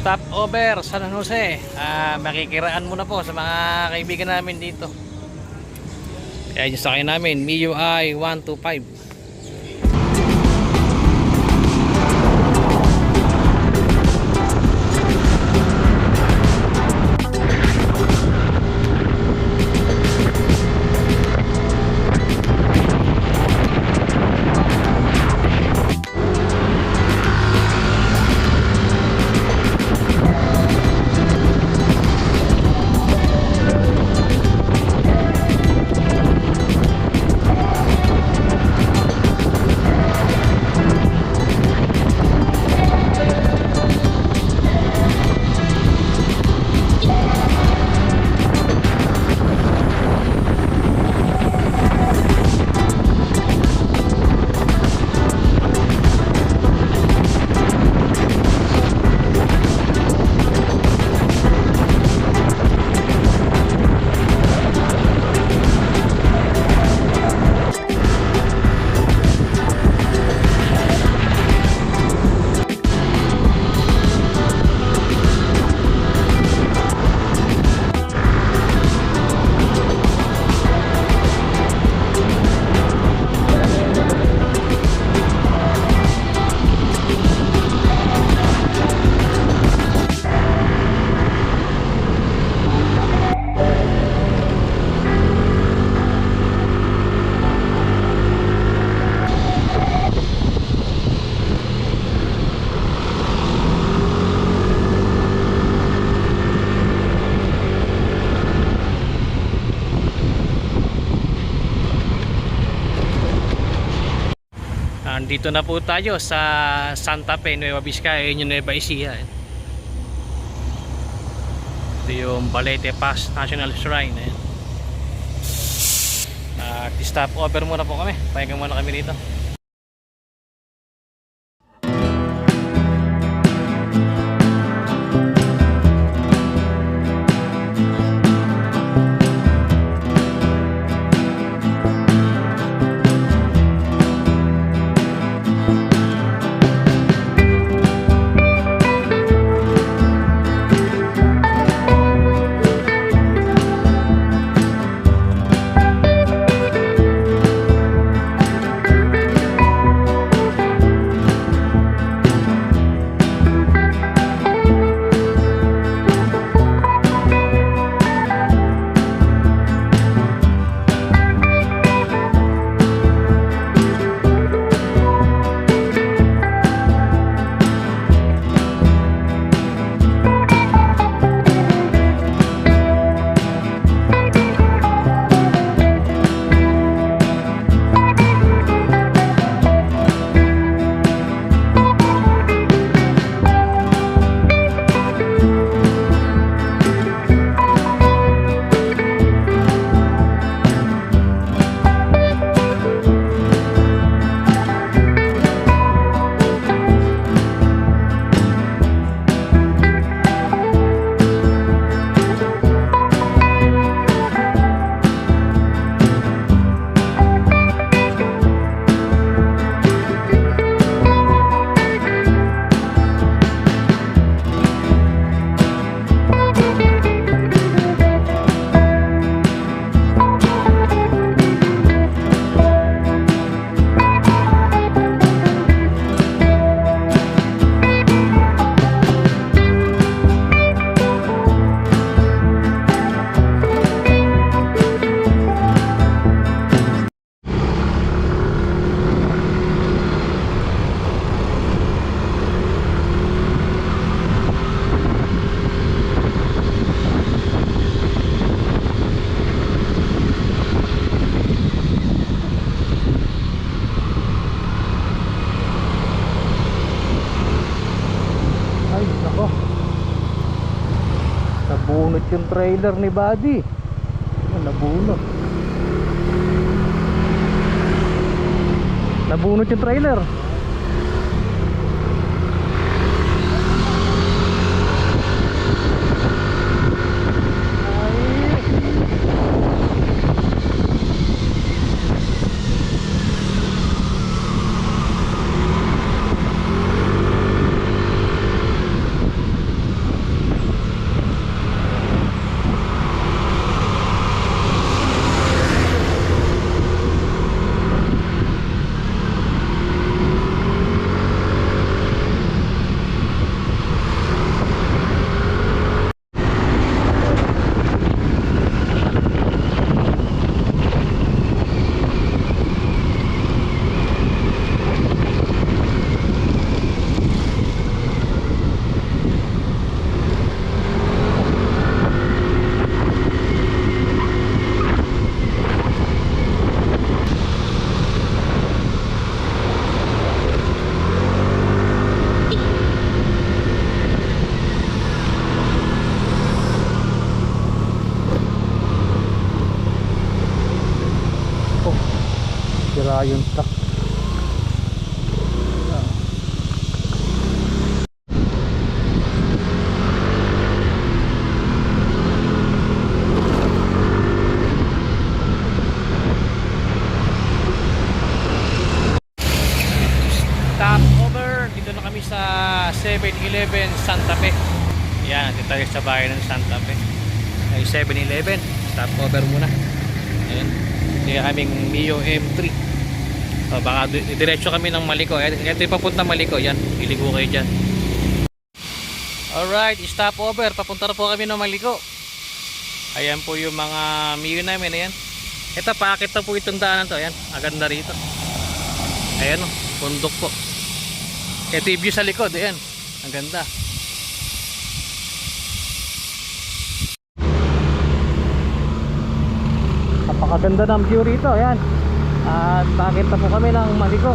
Stopover San Jose. Makikiraan muna po sa mga kaibigan namin dito. Kaya yung sakay namin MIUI 125. Dito na po tayo sa Santa Fe, Nueva Vizcaya, yung Nueva Ecija. Ito yung Balete Pass National Shrine. Stop over muna po kami. Pahinga muna kami dito. Nabunot yung trailer ni Buddy. Nabunot. Nabunot yung trailer. baba yung truck. Stop over. Dito na kami sa 7-Eleven Santa Fe. Yan, dito tayo sa bahay ng Santa Fe. Ay 7-Eleven. Stop over muna. Ayan. Kaya kaming Mio M3. So, baka diretso kami ng Maliko. Ito yung papunta Maliko. Yan, iligo kayo dyan. Alright, stop over. Papunta na po kami ng Maliko. Ayan po yung mga Mio namin. Ayan. Ito, paakit na po itong daanan to. Ayan, aganda rito. Ayan o, bundok po. Ito yung view sa likod. Ayan, ang ganda. Napakaganda ng view rito. Ayan. At paakit na po kami ng Maliko.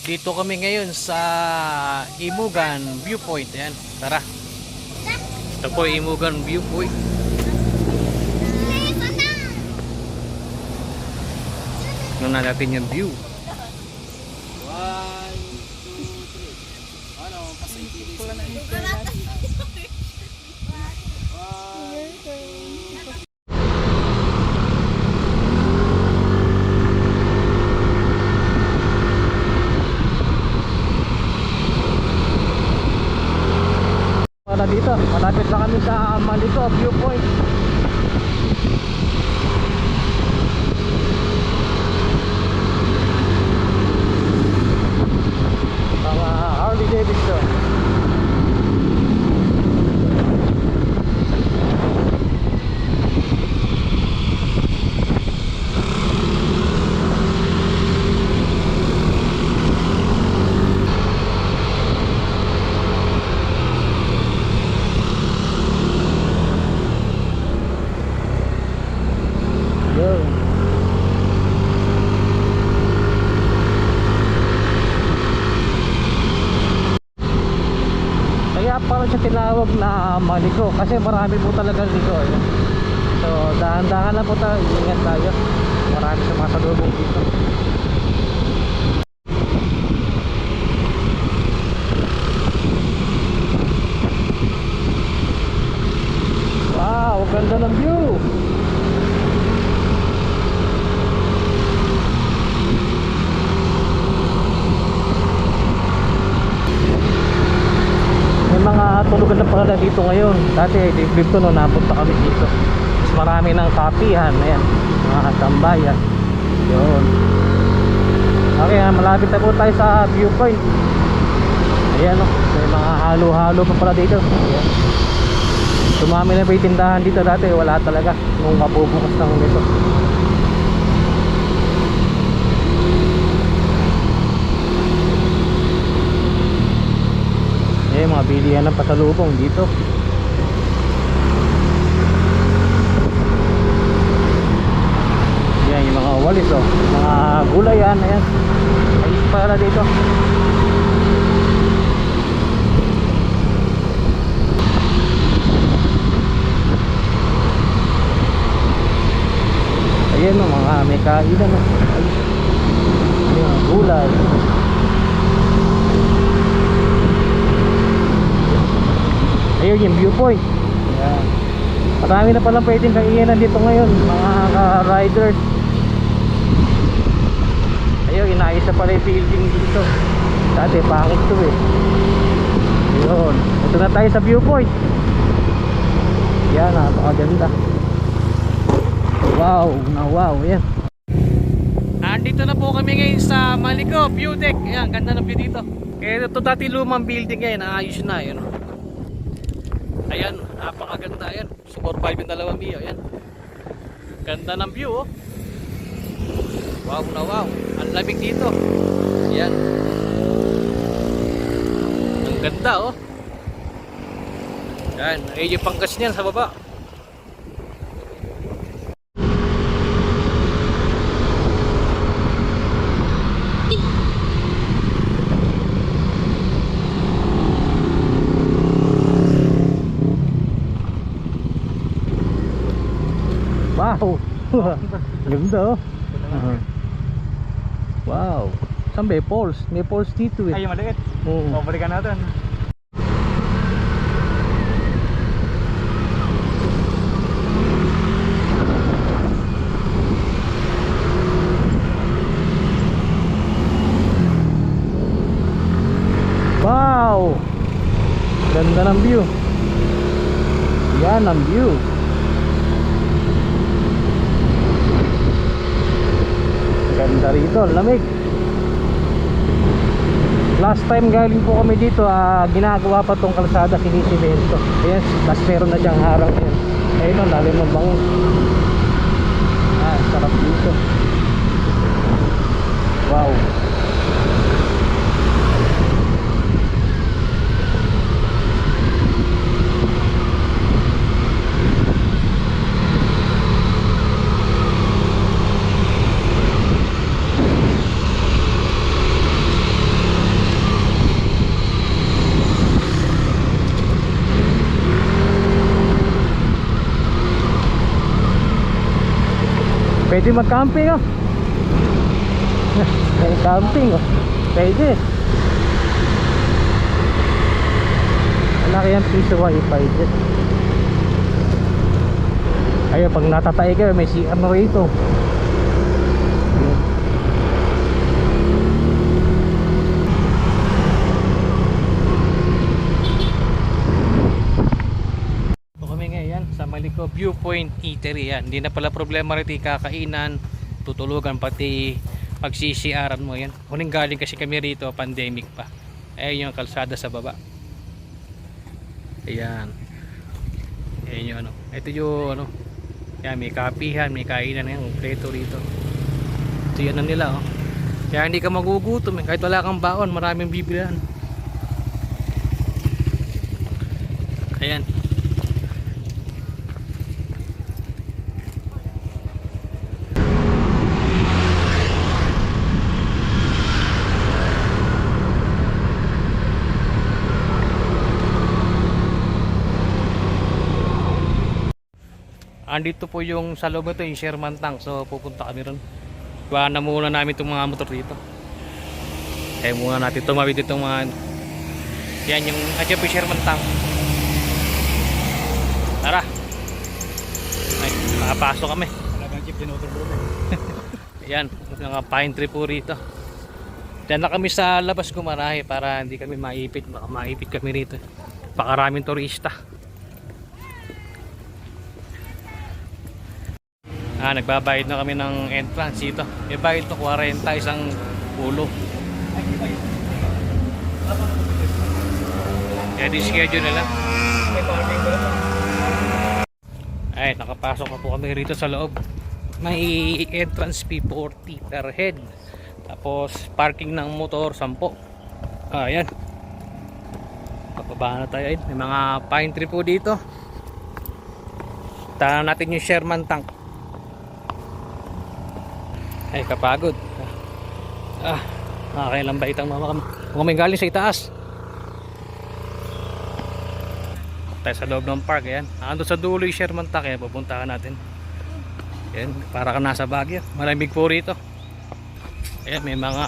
Dito kami ngayon sa Imugan Viewpoint. Ayan, tara. Ito po Imugan Viewpoint. Tingnan natin yung view. 1, 2, 3. Ano, pasay dito, malapit na kami sa Maliko Viewpoint. Mga Harley Davidson. Parang siya tinawag na Maliko kasi marami po talaga liko. So dahan-dahan lang po tayo, ingat tayo. Marami sa mga salubong dito. Wow, ganda ng view. Tulugan na pala dito ngayon. Dati dito no, napunta kami dito. Mas marami ng kapihan. Ayan, mga tambayan. Yun. Okay, malapit na po tayo sa viewpoint. Ayan o, may mga halo-halo pa pala dito. Ayan. Dumami na pa yung tindahan dito. Dati wala talaga nung mabubukas ng nito. Mga bilihan ng pasalubong dito. Yan yung mga walis oh, mga gulay yan. Ayan, ayos para dito. Ayan oh, mga may kainan oh. Yung gulay. Ayun yung viewpoint. Ayan. Marami na palang pwedeng kainan dito ngayon, mga riders. Ayun, inayos na pala yung building dito. Dati pangit to eh. Ayun, ito na tayo sa viewpoint. Yan, napakaganda. Wow, na wow, yan. Andito na po kami ngayon sa Maliko View Deck. Ayan, ganda ng view dito. Kaya ito dati lumang building ngayon, naayos na yun. Ayan, napakaganda yan. Super 5 yung dalawang Mio, ayan. Ganda ng view oh. Wow na wow. Ang lamig dito. Yan. Ang ganda oh. Yan. Ayun yung pangkas niyan sa baba. Wow. Ganda oh. Wow. Saan ba falls? May falls dito eh. Ay, yung maliit. Oo. Balikan natin. Wow. Ganda ng view. Yan ang view. Ganda rito, lamig. Last time galing po kami dito, ginagawa pa tong kalsada, sinisimento. Ayan, mas meron na diyang harang yan. Ayun o, lalim ng bangon. Sarap dito. Wow. Pwede mag-camping oh. May camping oh. Pwede. Malaki ang piso wifi dyan. Ayun, pag natatay kayo may CR na rito. Maliko Viewpoint Eatery yan. Hindi na pala problema rito kakainan, tutulugan, pati pag-CCRan mo yan. Huling galing kasi kami rito, pandemic pa. Ayun yung kalsada sa baba. Ayan. Ayan yung ano. Ito yung ano. Yan, may kapihan, may kainan yan. Kompleto rito. Ito yan na nila oh. Kaya hindi ka magugutom eh. Kahit wala kang baon, maraming bibilihan. Ayan. Andito po yung sa loob ito, yung Sherman Tank. So pupunta kami ron. Iwanan na muna namin itong mga motor dito. Kaya muna natin tumawid itong mga yan yung adyan po yung Sherman Tank. Tara. Ay, nakapasok kami. Talagang jeep din motor doon. Yan, mga pine tree po rito. Diyan na kami sa labas kumarahe para hindi kami maipit. Baka maipit kami rito. Pakaraming turista. Nagbabayad na kami ng entrance dito. May bayad to 40 isang ulo. Kaya di schedule nila. Ay, nakapasok na po kami rito sa loob. May entrance fee 40 per head. Tapos parking ng motor 10. Ayan. Papababa na tayo. May mga pine tree po dito. Tara natin yung Sherman Tank. Ay, kapagod. Nakakailang bait ang mama kami. Kung kami galing sa itaas. Tayo sa loob ng park. Ayan. Ando sa dulo yung Sherman Tank. Ayan, pupuntahan natin. Ayan, para ka nasa Baguio. Malamig po rito. Ayan, may mga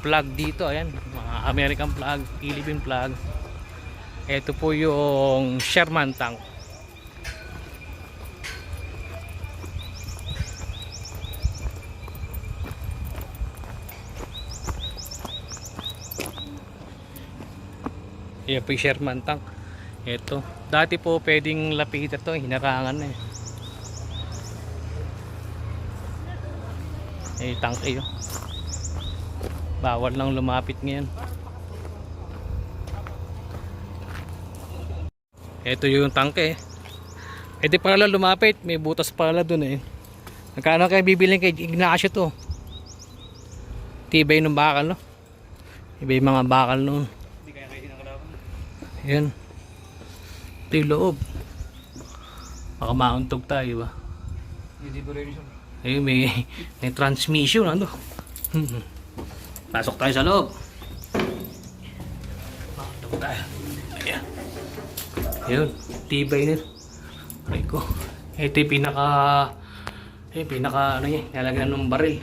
flag dito. Ayan, mga American flag, Philippine flag. Ito po yung Sherman Tank. Ayan po yung Sherman Tank. Ito. Dati po pwedeng lapitan ito. Hinarangan na eh. Tank eh. Bawal lang lumapit ngayon. Ito yung tank eh. Eh di pala lumapit, may butas pala dun eh. Magkano kayo bibilin kay Ignacio to? Tibay ng bakal, no? Iba yung mga bakal noon. Hindi kaya kayo nakalaban. Ayan. Ito yung loob. Baka mauntog tayo ba? Ayun, may transmission, ano? Pasok tayo sa loob. Mauntog tayo. Ayan. Ayun, tibay nito. Aray ko. Ito yung pinaka ano yan, nalagyan ng baril.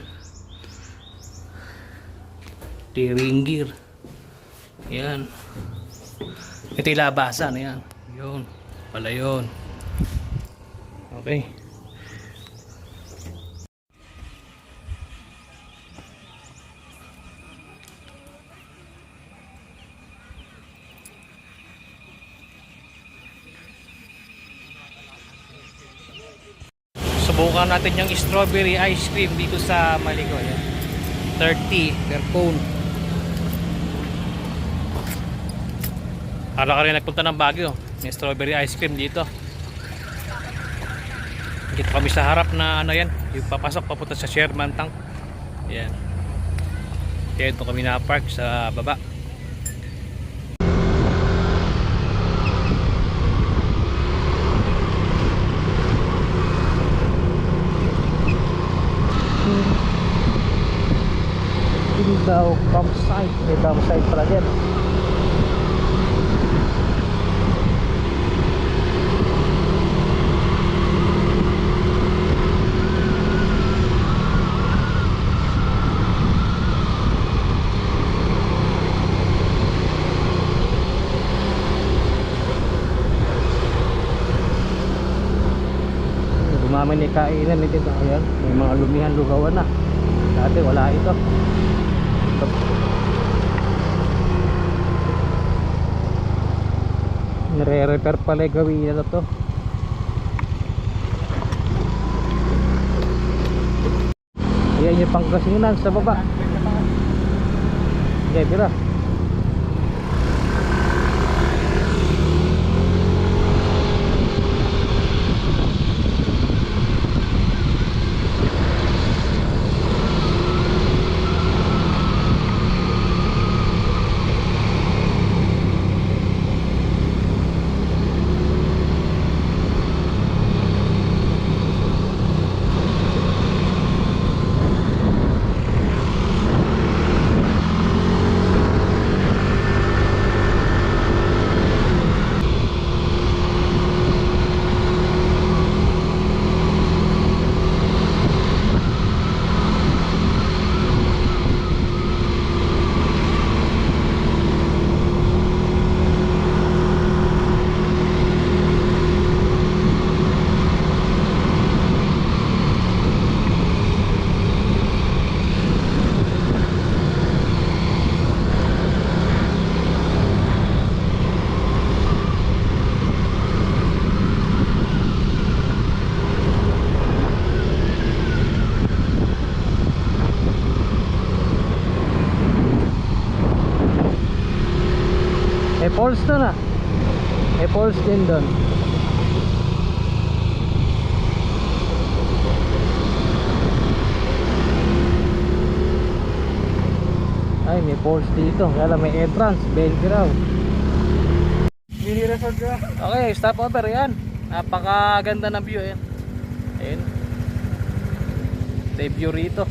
Steering gear. Ayan. Ito yung labasan. Ayan. Yun. Pala yun. Okay. Subukan natin yung strawberry ice cream dito sa Maligo. Ayan. 30 per cone. Akala ka rin nagpunta ng Baguio. May strawberry ice cream dito. Dito kami sa harap na ano yan, yung papasok papunta sa Sherman Tank. Ayan. Dito kami na park sa baba. Ini daw campsite. May campsite pala dyan. Dumami ni kainan dito. Ayan, may mga lumihan lugawan na. Dati wala ito. Nire-repair pala yung gawin na to. Ayan yung pangkasinan sa baba. Okay, tira. May falls doon ah. May falls din doon. Ay, may falls dito. Kaya lang may entrance. 20 raw. Mini resort ka. Okay, stop over yan. Napakaganda ng view yan. Ayun. Ito yung view rito.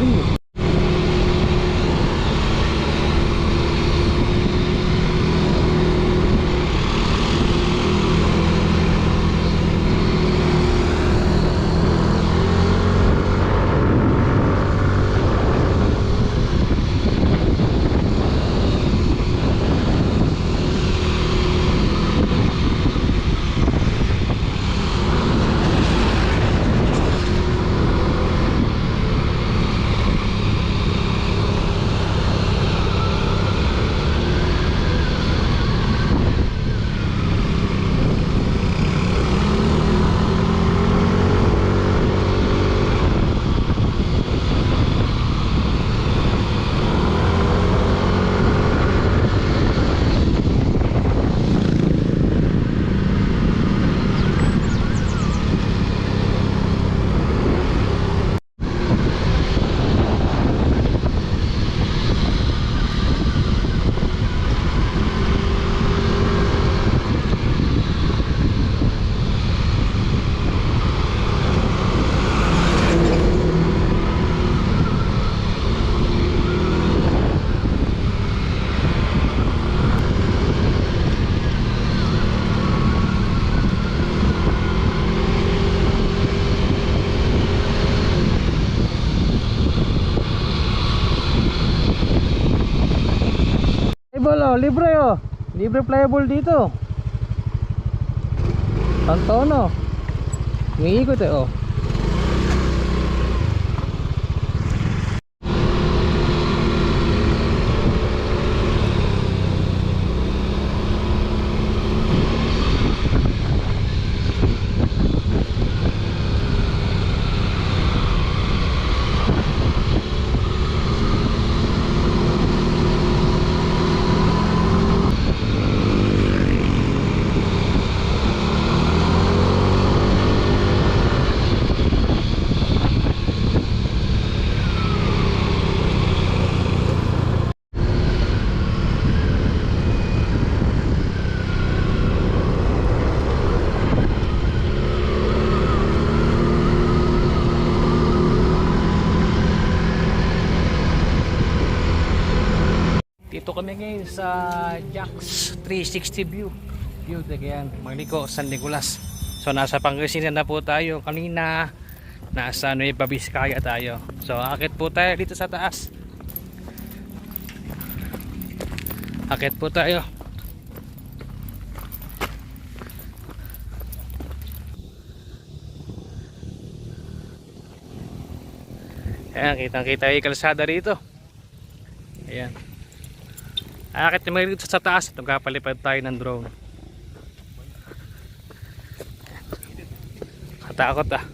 Free. Libre oh. Libre playable dito. Tantono. Umiikot eh oh. Dito kami ngayon sa Jax 360 view. View yan, Magliko, San Nicolas. So nasa Pangasinan na po tayo. Kanina nasa Nueva Vizcaya tayo. So akit po tayo dito sa taas. Akit po tayo. Ayan, kitang-kita yung kalsada rito. Ayan. Akit naman dito sa taas. Nagkapalipad tayo ng drone. Katakot ah.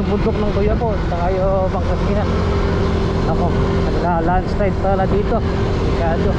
yung bundok ng kuya ko, saka yung Pangasinan. Ako, nagla-landslide pala dito. Delikado.